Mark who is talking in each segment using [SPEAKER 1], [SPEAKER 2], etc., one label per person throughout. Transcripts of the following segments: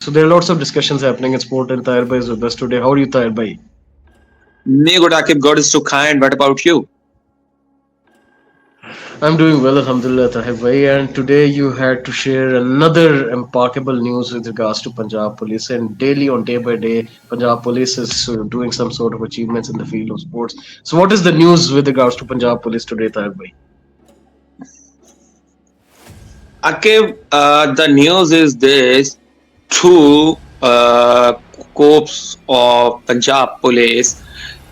[SPEAKER 1] So there are lots of discussions happening in sport, and Tahir Bhai is with us today. How are you, Tahir Bhai?
[SPEAKER 2] Me good Akib, God is too kind. What about you?
[SPEAKER 1] I'm doing well, Alhamdulillah, Tahir Bhai. And today you had to share another remarkable news with regards to Punjab Police. And daily, on day by day, Punjab Police is doing some sort of achievements in the field of sports. So, what is the news with regards to Punjab Police today, Tahir Bhai?
[SPEAKER 2] Akib, the news is this: two corps of Punjab Police,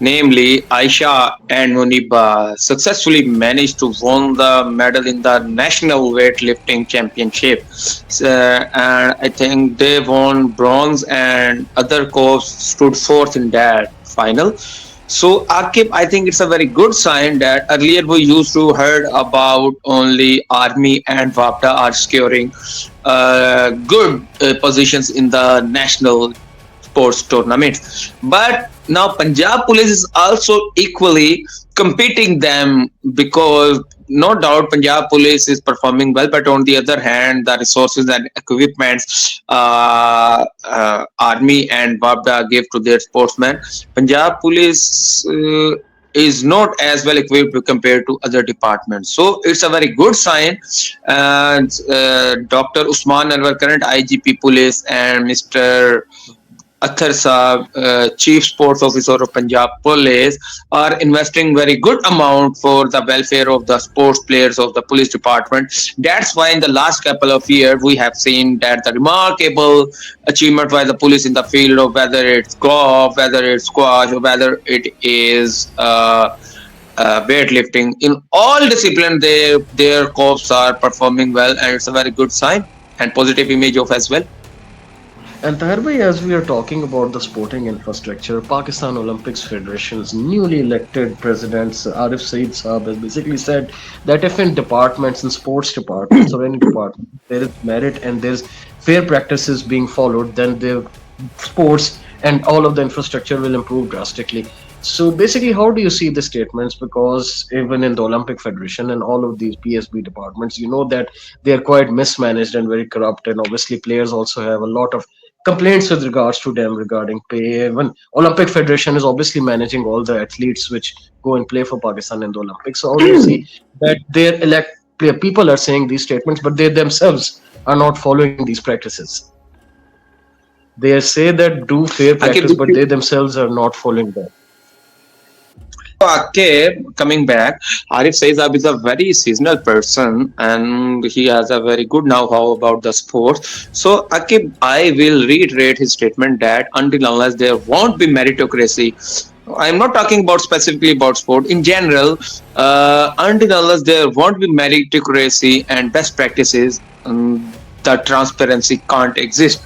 [SPEAKER 2] namely Aisha and Muniba, successfully managed to win the medal in the National Weightlifting Championship. And I think they won bronze, and other corps stood fourth in that final. So Akib, I think it's a very good sign that earlier we used to heard about only Army and WAPDA are securing good positions in the national sports tournaments. But now Punjab Police is also equally competing them because no doubt Punjab Police is performing well, but on the other hand, the resources and equipments Army and WAPDA give to their sportsmen, Punjab Police is not as well equipped compared to other departments. So it's a very good sign. And Dr. Usman Anwar, current IGP Police, and Mr. Athar Saab, Chief Sports Officer of Punjab Police, are investing very good amount for the welfare of the sports players of the police department. That's why in the last couple of years we have seen that the remarkable achievement by the police in the field of whether it's golf, whether it's squash, or whether it is weightlifting. In all disciplines, their corps are performing well, and it's a very good sign and positive image of as well.
[SPEAKER 1] And Tahir Bhai, as we are talking about the sporting infrastructure, Pakistan Olympics Federation's newly elected president Arif Saeed Saab has basically said that if in departments, in sports departments or any department, there is merit and there's fair practices being followed, then the sports and all of the infrastructure will improve drastically. So basically, how do you see the statements? Because even in the Olympic Federation and all of these PSB departments, you know that they are quite mismanaged and very corrupt, and obviously players also have a lot of complaints with regards to them regarding pay. Even Olympic Federation is obviously managing all the athletes which go and play for Pakistan in the Olympics. So how do you see that their people are saying these statements, but they themselves are not following these practices? They say that do fair
[SPEAKER 2] Akib,
[SPEAKER 1] practice, but they themselves are not following that.
[SPEAKER 2] Okay, coming back, Arif Saizab is a very seasonal person and he has a very good know-how about the sports. So, Akib, I will reiterate his statement that until unless there won't be meritocracy, I'm not talking about specifically about sport in general. Until unless there won't be meritocracy and best practices, the transparency can't exist.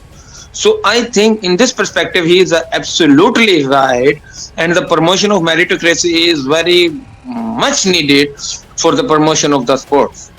[SPEAKER 2] So I think in this perspective, he is absolutely right, and the promotion of meritocracy is very much needed for the promotion of the sports.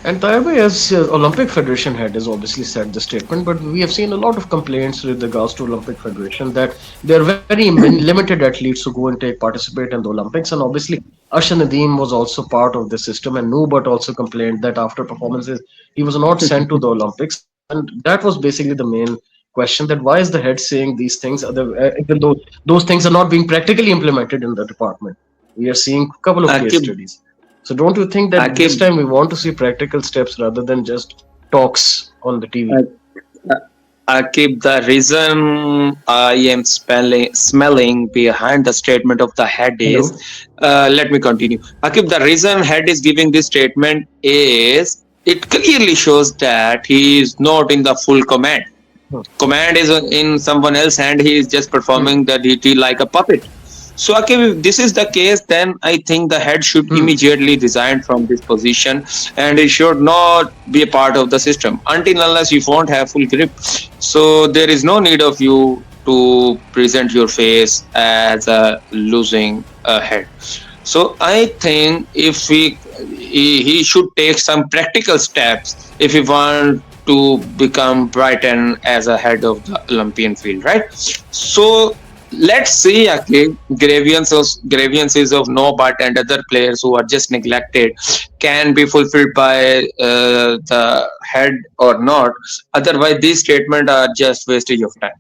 [SPEAKER 1] And Taiba, as Olympic Federation head, has obviously said the statement, but we have seen a lot of complaints with regards to Olympic Federation that there are very limited athletes who go and participate in the Olympics. And obviously, Ashar Nadeem was also part of the system, and Nubat also complained that after performances, he was not sent to the Olympics. And that was basically the main question, that why is the head saying these things, even though those things are not being practically implemented in the department. We are seeing a couple of case
[SPEAKER 2] Akib,
[SPEAKER 1] studies. So don't you think that this
[SPEAKER 2] Akib,
[SPEAKER 1] time we want to see practical steps rather than just talks on the TV?
[SPEAKER 2] Akib, the reason I am smelling behind the statement of the head is,
[SPEAKER 1] Hello.
[SPEAKER 2] let me continue. Akib, the reason head is giving this statement is it clearly shows that he is not in the full command.
[SPEAKER 1] Hmm.
[SPEAKER 2] Command is in someone else's hand. He is just
[SPEAKER 1] Hmm.
[SPEAKER 2] performing the duty like a puppet. So, okay, if this is the case, then I think the head should
[SPEAKER 1] Hmm.
[SPEAKER 2] immediately resign from this position and he should not be a part of the system until unless you won't have full grip. So, there is no need of you to present your face as a losing head. So, I think if he should take some practical steps if he want to become Brighton as a head of the Olympian field, right? So Let's see, Akib, grievances of Nobat and other players who are just neglected can be fulfilled by the head or not. Otherwise, these statements are just wastage of time.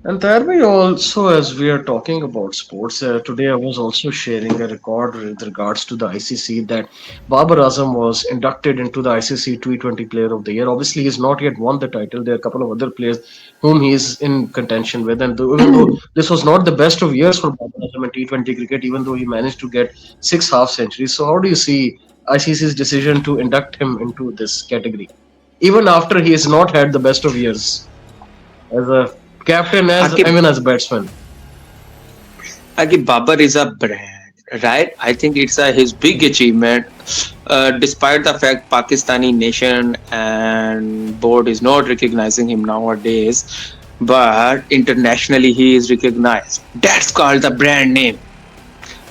[SPEAKER 1] And thereby also, as we are talking about sports, today I was also sharing a record with regards to the ICC that Babar Azam was inducted into the ICC T20 Player of the Year. Obviously, he's not yet won the title. There are a couple of other players whom he is in contention with, and even though this was not the best of years for Babar Azam in T20 cricket, even though he managed to get six half centuries. So, how do you see ICC's decision to induct him into this category, even after he has not had the best of years as a captain, as I
[SPEAKER 2] Akib,
[SPEAKER 1] mean, as a batsman?
[SPEAKER 2] Babar is a brand, right? I think it's his big achievement. Despite the fact Pakistani nation and board is not recognizing him nowadays, but internationally he is recognized. That's called the brand name.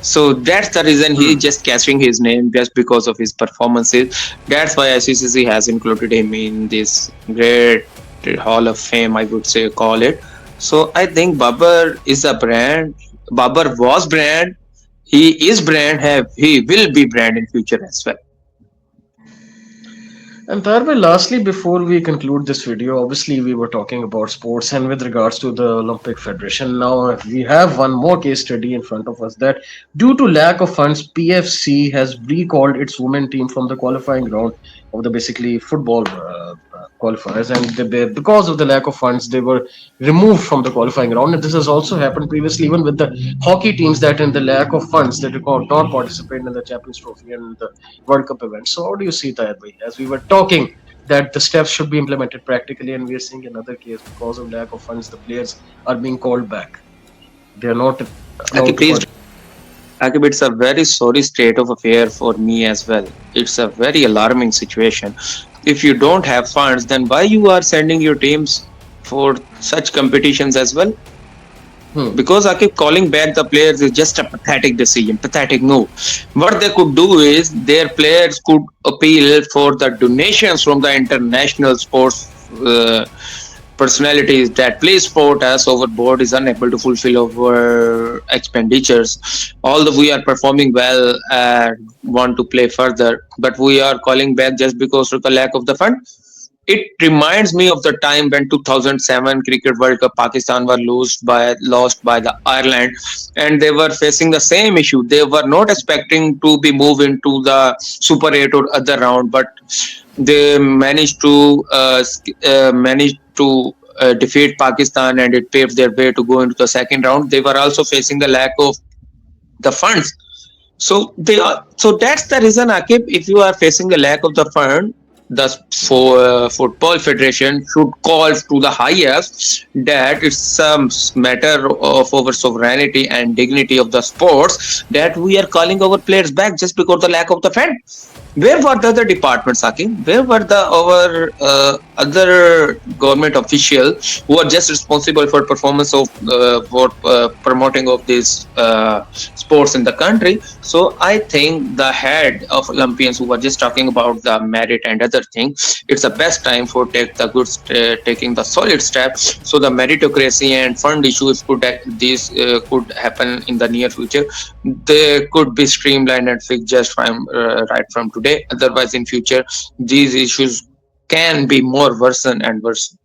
[SPEAKER 2] So that's the reason he
[SPEAKER 1] Hmm.
[SPEAKER 2] is just catching his name just because of his performances. That's why ICCC has included him in this great Hall of Fame, I would say, call it. So I think Babar is a brand. Babar was brand. He is brand. Have he will be brand in future as well.
[SPEAKER 1] And Tharve, lastly, before we conclude this video, obviously we were talking about sports and with regards to the Olympic Federation. Now we have one more case study in front of us that due to lack of funds, PFC has recalled its women team from the qualifying round of the basically football qualifiers, and because of the lack of funds, they were removed from the qualifying round. And this has also happened previously, even with the hockey teams that, in the lack of funds, they could not participate in the Champions Trophy and the World Cup event. So, how do you see that? As we were talking that the steps should be implemented practically, and we are seeing another case because of lack of funds, the players are being called back. They are not
[SPEAKER 2] Okay,
[SPEAKER 1] allowed to
[SPEAKER 2] please.
[SPEAKER 1] participate.
[SPEAKER 2] Akib, it's a very sorry state of affair for me as well. It's a very alarming situation. If you don't have funds, then why you are sending your teams for such competitions as well?
[SPEAKER 1] Hmm.
[SPEAKER 2] Because I keep calling back the players is just a pathetic decision, pathetic move. What they could do is their players could appeal for the donations from the international sports personalities that please support us. Our board is unable to fulfill our expenditures. Although we are performing well and want to play further, but we are calling back just because of the lack of the fund. It reminds me of the time when 2007 Cricket World Cup Pakistan were lost by the Ireland, and they were facing the same issue. They were not expecting to be moved into the Super 8 or other round, but they managed to defeat Pakistan, and it paved their way to go into the second round. They were also facing the lack of the funds. So that's the reason, Akib. If you are facing a lack of the fund, the football federation should call to the highest that it's a matter of our sovereignty and dignity of the sports that we are calling our players back just because of the lack of the fund. Where were the other departments, Hakim? Where were the our other government officials who are just responsible for performance of for promoting of these sports in the country? So I think the head of Olympians who were just talking about the merit and other things, it's the best time for taking the solid steps. So the meritocracy and fund issues could happen in the near future. They could be streamlined and fixed just from right from today. Otherwise, in future, these issues can be more worsen and worse.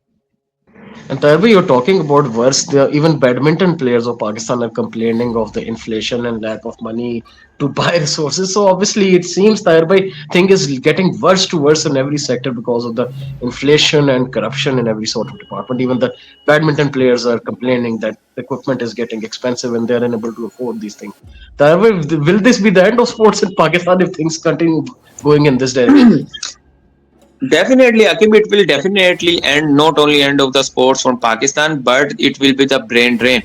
[SPEAKER 1] And Taiba, you're talking about worse. Even badminton players of Pakistan are complaining of the inflation and lack of money to buy resources. So obviously, it seems Taiba thing is getting worse to worse in every sector because of the inflation and corruption in every sort of department. Even the badminton players are complaining that equipment is getting expensive and they're unable to afford these things. Taiba, will this be the end of sports in Pakistan if things continue going in this direction?
[SPEAKER 2] Definitely, Akim, it will definitely end not only end of the sports from Pakistan, but it will be the brain drain.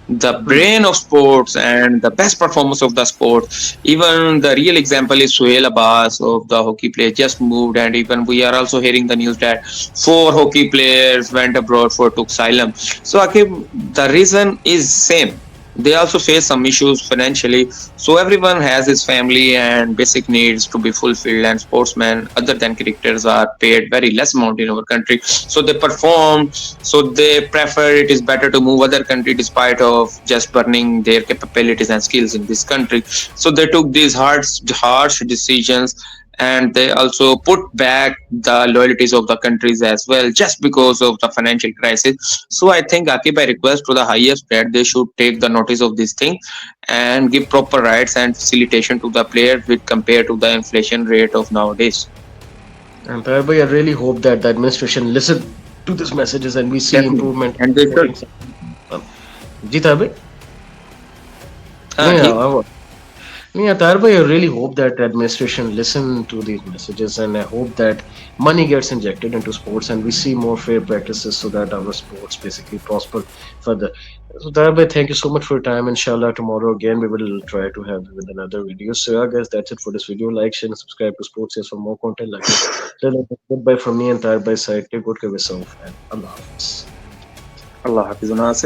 [SPEAKER 2] The
[SPEAKER 1] Hmm.
[SPEAKER 2] brain of sports and the best performance of the sport. Even the real example is Suhail Abbas of the hockey player just moved, and even we are also hearing the news that four hockey players went abroad for took asylum. So, Akim, the reason is same. they also face some issues financially, so everyone has his family and basic needs to be fulfilled, and sportsmen other than cricketers are paid very less amount in our country, so they perform, so they prefer it is better to move other country despite of just burning their capabilities and skills in this country. So they took these harsh decisions, and they also put back the loyalties of the countries as well just because of the financial crisis. So I think Akib, I request to the highest that they should take the notice of this thing and give proper rights and facilitation to the players with compared to the inflation rate of nowadays.
[SPEAKER 1] And Tharbai, I really hope that the administration listen to these messages and we see
[SPEAKER 2] Definitely.
[SPEAKER 1] improvement
[SPEAKER 2] And
[SPEAKER 1] in
[SPEAKER 2] they should.
[SPEAKER 1] sporting sector. Ji Tharbai?
[SPEAKER 2] He,
[SPEAKER 1] Yeah, yeah, Tarbhai, I really hope that the administration listen to these messages, and I hope that money gets injected into sports and we see more fair practices so that our sports basically prosper further. So Tarbhai, thank you so much for your time. Inshallah, tomorrow again we will try to have you with another video. So yeah, guys, that's it for this video. Like, share, and subscribe to Sports Yes for more content like this. Till then, goodbye from me and Tarbhai side. Take good care of yourself and Allah Hafiz.
[SPEAKER 2] Allah Hafiz Nasir.